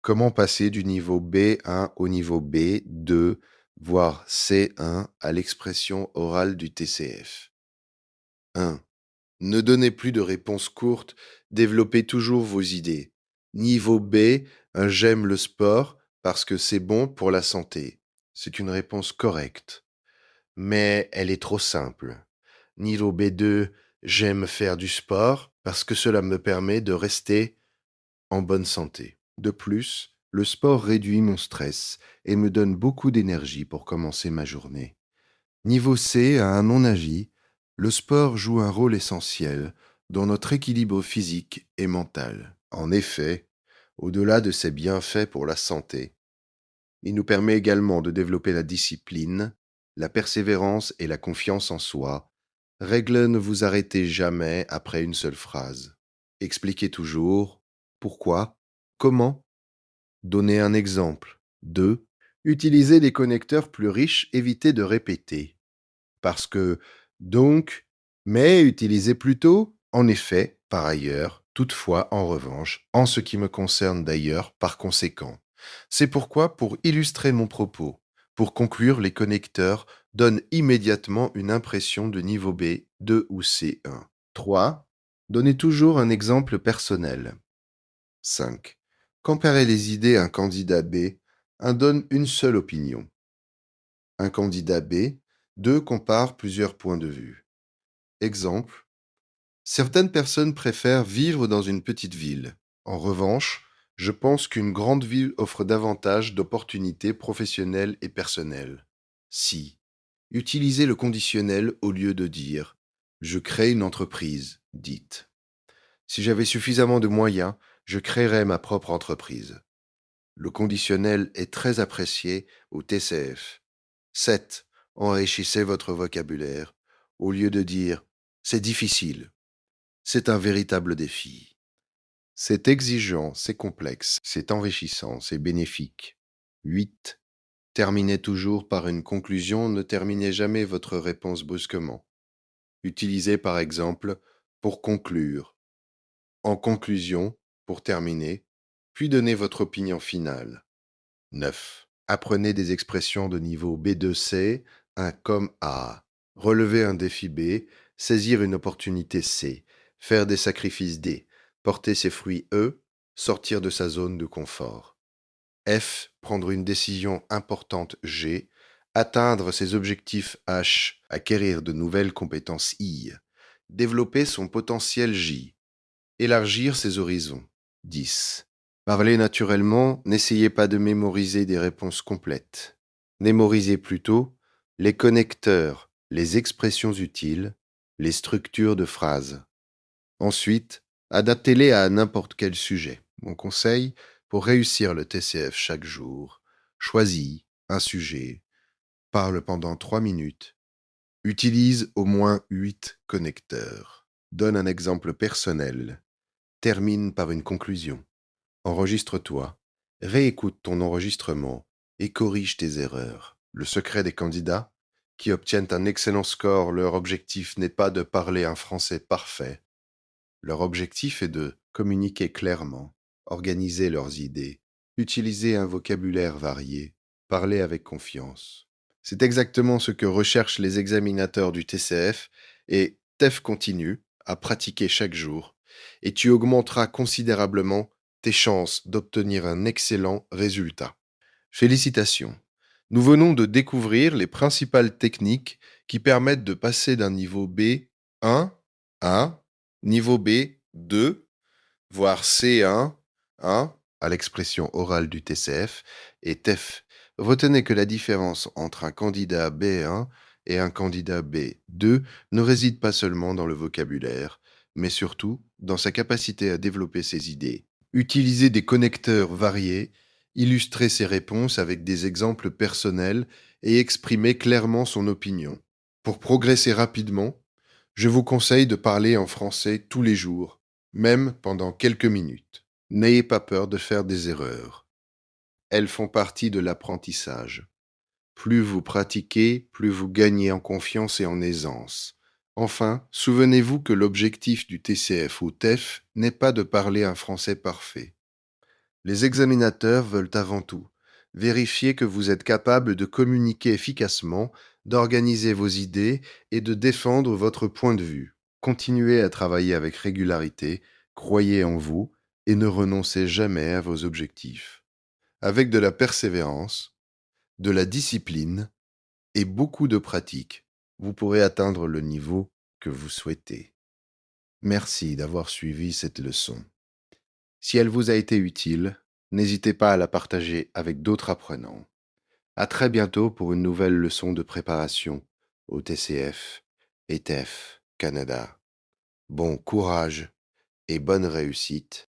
Comment passer du niveau B1 au niveau B2, voire C1 à l'expression orale du TCF? 1. Ne donnez plus de réponses courtes, développez toujours vos idées. Niveau B, un j'aime le sport parce que c'est bon pour la santé. C'est une réponse correcte, mais elle est trop simple. Niveau B2, j'aime faire du sport parce que cela me permet de rester en bonne santé. De plus, le sport réduit mon stress et me donne beaucoup d'énergie pour commencer ma journée. Niveau C, à mon avis, le sport joue un rôle essentiel dans notre équilibre physique et mental. En effet, au-delà de ses bienfaits pour la santé, il nous permet également de développer la discipline, la persévérance et la confiance en soi. Règle, ne vous arrêtez jamais après une seule phrase. Expliquez toujours pourquoi, comment. Donnez un exemple. 2. Utilisez des connecteurs plus riches, évitez de répéter. Parce que, donc, mais utilisez plutôt, en effet, par ailleurs, toutefois, en revanche, en ce qui me concerne d'ailleurs, par conséquent. C'est pourquoi, pour illustrer mon propos, pour conclure, les connecteurs donnent immédiatement une impression de niveau B, 2 ou C1. 3. Donnez toujours un exemple personnel. 5. Comparer les idées à un candidat B, un donne une seule opinion. Un candidat B, 2 compare plusieurs points de vue. Exemple, certaines personnes préfèrent vivre dans une petite ville. En revanche, je pense qu'une grande ville offre davantage d'opportunités professionnelles et personnelles. Si. Utilisez le conditionnel au lieu de dire je crée une entreprise, dites. Si j'avais suffisamment de moyens, je créerais ma propre entreprise. Le conditionnel est très apprécié au TCF. 7. Enrichissez votre vocabulaire. Au lieu de dire c'est difficile, c'est un véritable défi. C'est exigeant, c'est complexe, c'est enrichissant, c'est bénéfique. 8. Terminez toujours par une conclusion, ne terminez jamais votre réponse brusquement. Utilisez par exemple pour conclure, en conclusion, pour terminer, puis donnez votre opinion finale. 9. Apprenez des expressions de niveau B2C, un comme A. Relever un défi B, saisir une opportunité C, faire des sacrifices D, porter ses fruits E, sortir de sa zone de confort. F. Prendre une décision importante G, atteindre ses objectifs H, acquérir de nouvelles compétences I, développer son potentiel J, élargir ses horizons. 10. Parlez naturellement, n'essayez pas de mémoriser des réponses complètes. Mémorisez plutôt les connecteurs, les expressions utiles, les structures de phrases. Ensuite, adaptez-les à n'importe quel sujet. Mon conseil, pour réussir le TCF chaque jour, choisis un sujet, parle pendant 3 minutes, utilise au moins 8 connecteurs. Donne un exemple personnel. Termine par une conclusion. Enregistre-toi, réécoute ton enregistrement et corrige tes erreurs. Le secret des candidats qui obtiennent un excellent score, leur objectif n'est pas de parler un français parfait. Leur objectif est de communiquer clairement, organiser leurs idées, utiliser un vocabulaire varié, parler avec confiance. C'est exactement ce que recherchent les examinateurs du TCF et TEF continue à pratiquer chaque jour et tu augmenteras considérablement tes chances d'obtenir un excellent résultat. Félicitations. Nous venons de découvrir les principales techniques qui permettent de passer d'un niveau B1 à niveau B2, voire C1 à l'expression orale du TCF et TEF. Retenez que la différence entre un candidat B1 et un candidat B2 ne réside pas seulement dans le vocabulaire, mais surtout dans sa capacité à développer ses idées. Utiliser des connecteurs variés, illustrer ses réponses avec des exemples personnels et exprimer clairement son opinion. Pour progresser rapidement, je vous conseille de parler en français tous les jours, même pendant quelques minutes. N'ayez pas peur de faire des erreurs. Elles font partie de l'apprentissage. Plus vous pratiquez, plus vous gagnez en confiance et en aisance. Enfin, souvenez-vous que l'objectif du TCF ou TEF n'est pas de parler un français parfait. Les examinateurs veulent avant tout vérifier que vous êtes capable de communiquer efficacement, d'organiser vos idées et de défendre votre point de vue. Continuez à travailler avec régularité, croyez en vous et ne renoncez jamais à vos objectifs. Avec de la persévérance, de la discipline et beaucoup de pratique, vous pourrez atteindre le niveau que vous souhaitez. Merci d'avoir suivi cette leçon. Si elle vous a été utile, n'hésitez pas à la partager avec d'autres apprenants. À très bientôt pour une nouvelle leçon de préparation au TCF et TEF Canada. Bon courage et bonne réussite